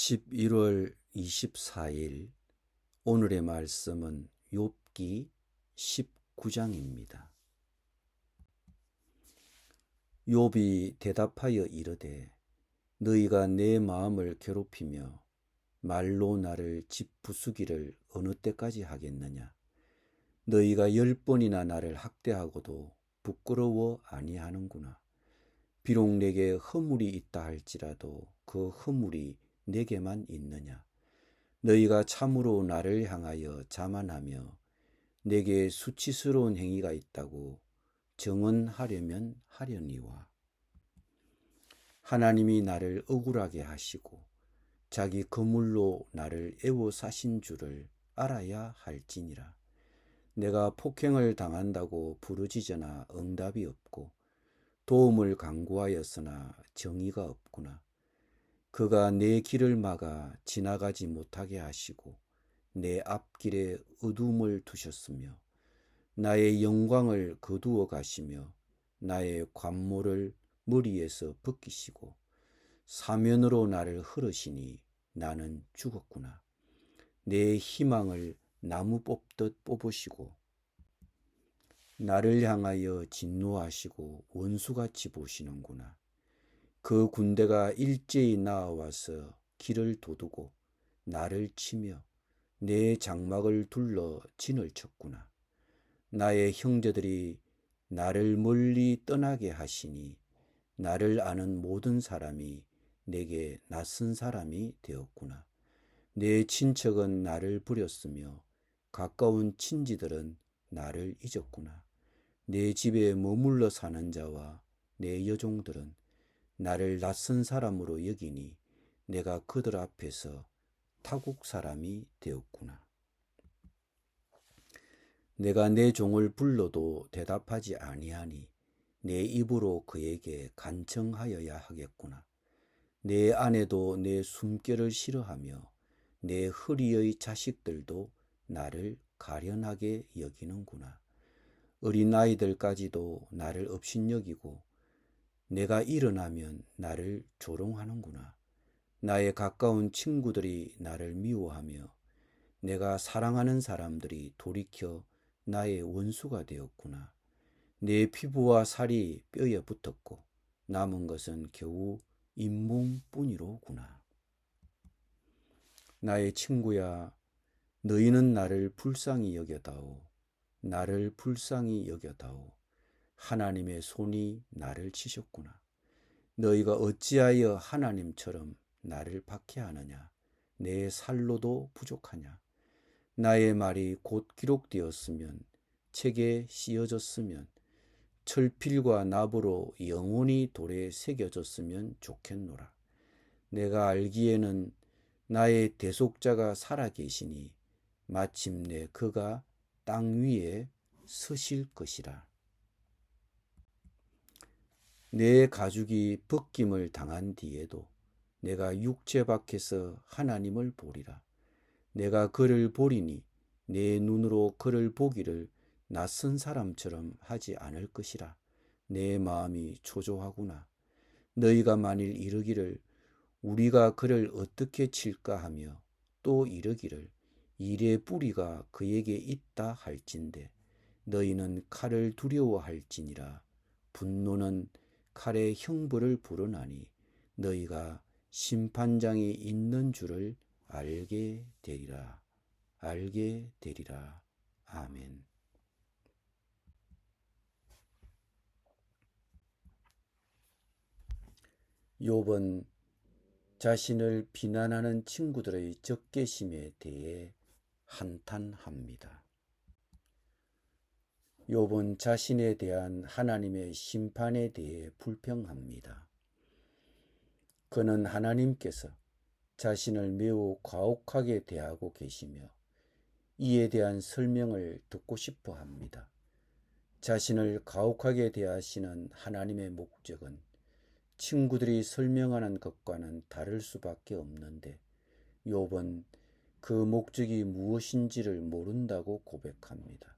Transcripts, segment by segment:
11월 24일 오늘의 말씀은 욥기 19장입니다. 욥이 대답하여 이르되 너희가 내 마음을 괴롭히며 말로 나를 짓부수기를 어느 때까지 하겠느냐. 너희가 10번이나 나를 학대하고도 부끄러워 아니하는구나. 비록 내게 허물이 있다 할지라도 그 허물이 내게만 있느냐. 너희가 참으로 나를 향하여 자만하며 내게 수치스러운 행위가 있다고 정언하려면 하려니와. 하나님이 나를 억울하게 하시고 자기 거물로 나를 애워싸신 줄을 알아야 할지니라. 내가 폭행을 당한다고 부르짖으나 응답이 없고 도움을 간구하였으나 정의가 없구나. 그가 내 길을 막아 지나가지 못하게 하시고 내 앞길에 어둠을 두셨으며 나의 영광을 거두어 가시며 나의 관모를 머리에서 벗기시고 사면으로 나를 흐르시니 나는 죽었구나. 내 희망을 나무 뽑듯 뽑으시고 나를 향하여 진노하시고 원수같이 보시는구나. 그 군대가 일제히 나와서 길을 도두고 나를 치며 내 장막을 둘러 진을 쳤구나. 나의 형제들이 나를 멀리 떠나게 하시니 나를 아는 모든 사람이 내게 낯선 사람이 되었구나. 내 친척은 나를 버렸으며 가까운 친지들은 나를 잊었구나. 내 집에 머물러 사는 자와 내 여종들은 나를 낯선 사람으로 여기니 내가 그들 앞에서 타국 사람이 되었구나. 내가 내 종을 불러도 대답하지 아니하니 내 입으로 그에게 간청하여야 하겠구나. 내 아내도 내 숨결을 싫어하며 내 허리의 자식들도 나를 가련하게 여기는구나. 어린아이들까지도 나를 업신여기고 내가 일어나면 나를 조롱하는구나. 나의 가까운 친구들이 나를 미워하며 내가 사랑하는 사람들이 돌이켜 나의 원수가 되었구나. 내 피부와 살이 뼈에 붙었고 남은 것은 겨우 잇몸뿐이로구나. 나의 친구야, 너희는 나를 불쌍히 여겨다오. 나를 불쌍히 여겨다오. 하나님의 손이 나를 치셨구나. 너희가 어찌하여 하나님처럼 나를 박해하느냐. 내 살로도 부족하냐. 나의 말이 곧 기록되었으면 책에 씌어졌으면 철필과 납으로 영원히 돌에 새겨졌으면 좋겠노라. 내가 알기에는 나의 대속자가 살아계시니 마침내 그가 땅 위에 서실 것이라. 내 가죽이 벗김을 당한 뒤에도 내가 육체 밖에서 하나님을 보리라. 내가 그를 보리니 내 눈으로 그를 보기를 낯선 사람처럼 하지 않을 것이라. 내 마음이 초조하구나. 너희가 만일 이르기를 우리가 그를 어떻게 칠까 하며 또 이르기를 일의 뿌리가 그에게 있다 할진대 너희는 칼을 두려워할지니라. 분노는 칼의 형벌을 부르나니 너희가 심판장이 있는 줄을 알게 되리라. 알게 되리라. 아멘. 욥은 자신을 비난하는 친구들의 적개심에 대해 한탄합니다. 욥은 자신에 대한 하나님의 심판에 대해 불평합니다. 그는 하나님께서 자신을 매우 가혹하게 대하고 계시며 이에 대한 설명을 듣고 싶어 합니다. 자신을 가혹하게 대하시는 하나님의 목적은 친구들이 설명하는 것과는 다를 수밖에 없는데 욥은 그 목적이 무엇인지를 모른다고 고백합니다.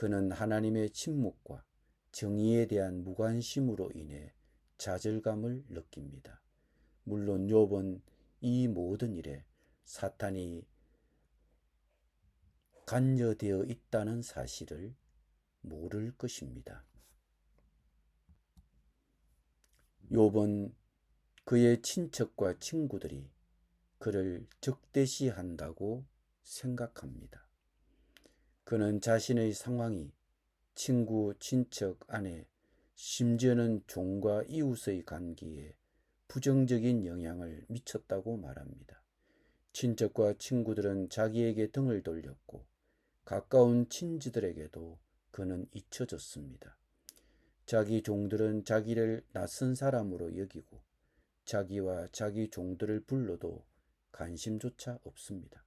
그는 하나님의 침묵과 정의에 대한 무관심으로 인해 좌절감을 느낍니다. 물론 욥은 이 모든 일에 사탄이 관여되어 있다는 사실을 모를 것입니다. 욥은 그의 친척과 친구들이 그를 적대시한다고 생각합니다. 그는 자신의 상황이 친구, 친척, 아내, 심지어는 종과 이웃의 관계에 부정적인 영향을 미쳤다고 말합니다. 친척과 친구들은 자기에게 등을 돌렸고 가까운 친지들에게도 그는 잊혀졌습니다. 자기 종들은 자기를 낯선 사람으로 여기고 자기와 자기 종들을 불러도 관심조차 없습니다.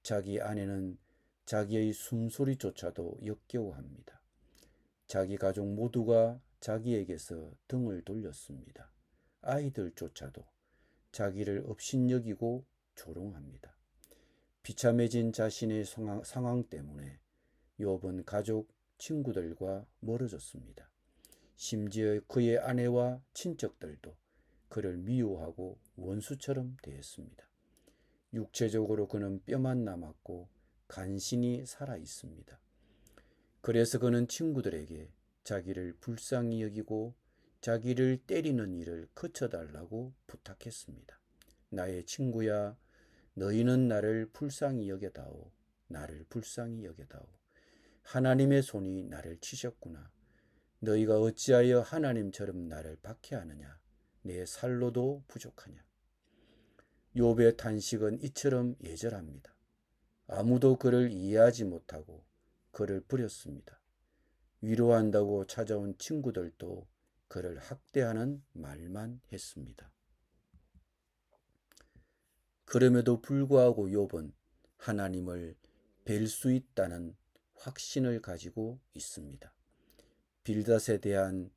자기 아내는 자기의 숨소리조차도 역겨워합니다. 자기 가족 모두가 자기에게서 등을 돌렸습니다. 아이들조차도 자기를 업신여기고 조롱합니다. 비참해진 자신의 상황 때문에 욥은 가족, 친구들과 멀어졌습니다. 심지어 그의 아내와 친척들도 그를 미워하고 원수처럼 대했습니다. 육체적으로 그는 뼈만 남았고 간신히 살아 있습니다. 그래서 그는 친구들에게 자기를 불쌍히 여기고 자기를 때리는 일을 그쳐달라고 부탁했습니다. 나의 친구야, 너희는 나를 불쌍히 여겨다오. 나를 불쌍히 여겨다오. 하나님의 손이 나를 치셨구나. 너희가 어찌하여 하나님처럼 나를 박해하느냐. 내 살로도 부족하냐. 욥의 탄식은 이처럼 예절합니다. 아무도 그를 이해하지 못하고 그를 버렸습니다. 위로한다고 찾아온 친구들도 그를 학대하는 말만 했습니다. 그럼에도 불구하고 욥은 하나님을 뵐 수 있다는 확신을 가지고 있습니다. 빌닷에 대한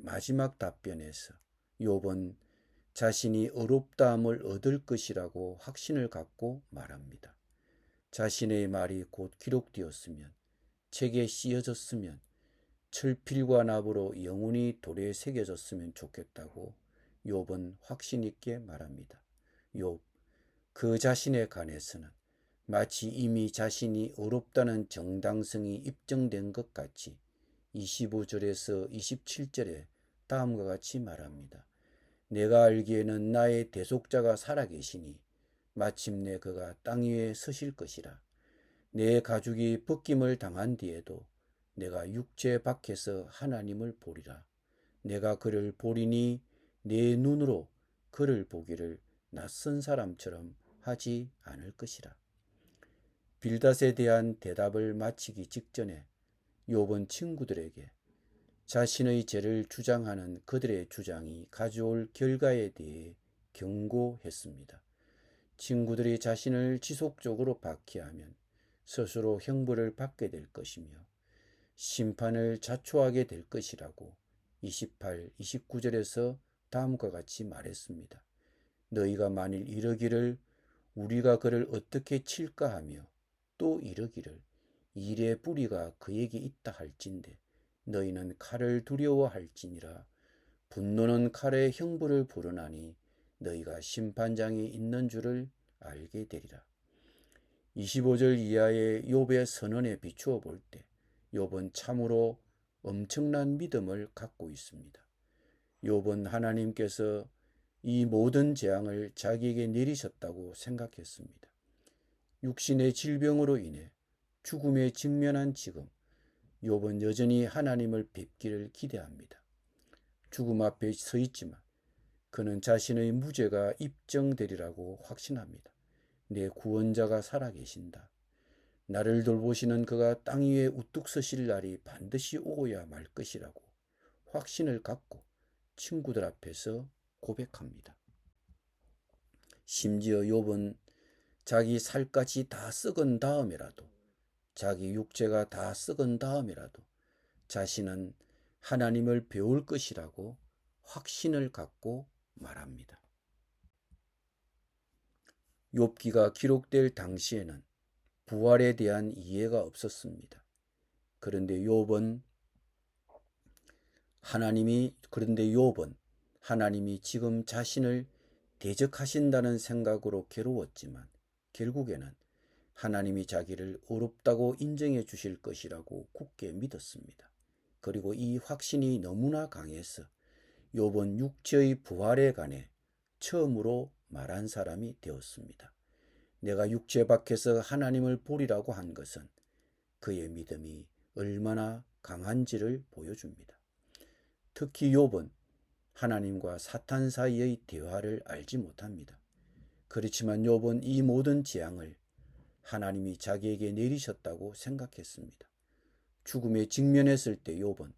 마지막 답변에서 욥은 자신이 의롭다함을 얻을 것이라고 확신을 갖고 말합니다. 자신의 말이 곧 기록되었으면, 책에 씌어졌으면, 철필과 납으로 영원히 돌에 새겨졌으면 좋겠다고 욥은 확신 있게 말합니다. 욥, 그 자신에 관해서는 마치 이미 자신이 의롭다는 정당성이 입증된 것 같이 25절에서 27절에 다음과 같이 말합니다. 내가 알기에는 나의 대속자가 살아계시니 마침내 그가 땅 위에 서실 것이라. 내 가죽이 벗김을 당한 뒤에도 내가 육체 밖에서 하나님을 보리라. 내가 그를 보리니 내 눈으로 그를 보기를 낯선 사람처럼 하지 않을 것이라. 빌닷에 대한 대답을 마치기 직전에 욥은 친구들에게 자신의 죄를 주장하는 그들의 주장이 가져올 결과에 대해 경고했습니다. 친구들이 자신을 지속적으로 박해하면 스스로 형벌을 받게 될 것이며 심판을 자초하게 될 것이라고 28, 29절에서 다음과 같이 말했습니다. 너희가 만일 이러기를 우리가 그를 어떻게 칠까 하며 또 이러기를 일의 뿌리가 그에게 있다 할진대 너희는 칼을 두려워할지니라. 분노는 칼의 형벌을 부르나니 너희가 심판장이 있는 줄을 알게 되리라. 25절 이하의 욥의 선언에 비추어 볼 때 욥은 참으로 엄청난 믿음을 갖고 있습니다. 욥은 하나님께서 이 모든 재앙을 자기에게 내리셨다고 생각했습니다. 육신의 질병으로 인해 죽음에 직면한 지금 욥은 여전히 하나님을 뵙기를 기대합니다. 죽음 앞에 서 있지만 그는 자신의 무죄가 입증되리라고 확신합니다. 내 구원자가 살아계신다. 나를 돌보시는 그가 땅 위에 우뚝 서실 날이 반드시 오고야 말 것이라고 확신을 갖고 친구들 앞에서 고백합니다. 심지어 욥은 자기 살갗이 다 썩은 다음이라도 자기 육체가 다 썩은 다음이라도 자신은 하나님을 배울 것이라고 확신을 갖고 말합니다. 욥기가 기록될 당시에는 부활에 대한 이해가 없었습니다. 그런데 욥은 하나님이 지금 자신을 대적하신다는 생각으로 괴로웠지만 결국에는 하나님이 자기를 어렵다고 인정해 주실 것이라고 굳게 믿었습니다. 그리고 이 확신이 너무나 강해서 욥은 육체의 부활에 관해 처음으로 말한 사람이 되었습니다. 내가 육체 밖에서 하나님을 보리라고 한 것은 그의 믿음이 얼마나 강한지를 보여줍니다. 특히 욥은 하나님과 사탄 사이의 대화를 알지 못합니다. 그렇지만 욥은 이 모든 재앙을 하나님이 자기에게 내리셨다고 생각했습니다. 죽음에 직면했을 때 욥은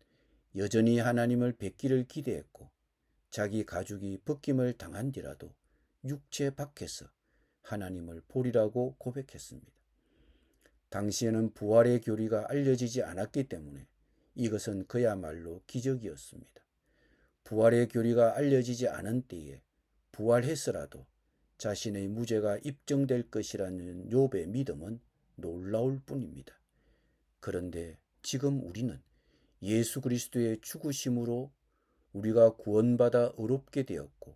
여전히 하나님을 뵙기를 기대했고 자기 가족이 벗김을 당한 뒤라도 육체 밖에서 하나님을 보리라고 고백했습니다. 당시에는 부활의 교리가 알려지지 않았기 때문에 이것은 그야말로 기적이었습니다. 부활의 교리가 알려지지 않은 때에 부활했으라도 자신의 무죄가 입증될 것이라는 욥의 믿음은 놀라울 뿐입니다. 그런데 지금 우리는 예수 그리스도의 죽으심으로 우리가 구원받아 의롭게 되었고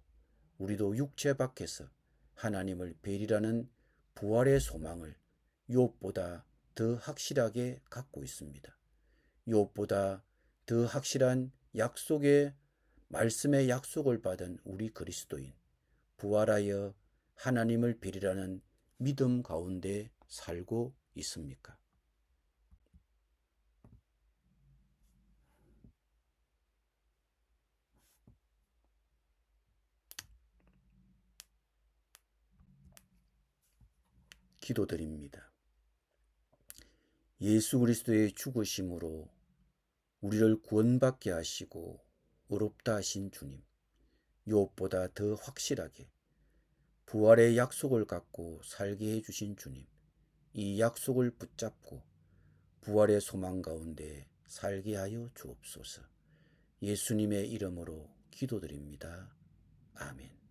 우리도 육체 밖에서 하나님을 뵈리라는 부활의 소망을 욥보다 더 확실하게 갖고 있습니다. 욥보다 더 확실한 약속의 말씀의 약속을 받은 우리 그리스도인, 부활하여 하나님을 뵈리라는 믿음 가운데 살고 있습니까? 기도드립니다. 예수 그리스도의 죽으심으로 우리를 구원받게 하시고 의롭다 하신 주님, 욥보다 더 확실하게 부활의 약속을 갖고 살게 해주신 주님, 이 약속을 붙잡고 부활의 소망 가운데 살게 하여 주옵소서. 예수님의 이름으로 기도드립니다. 아멘.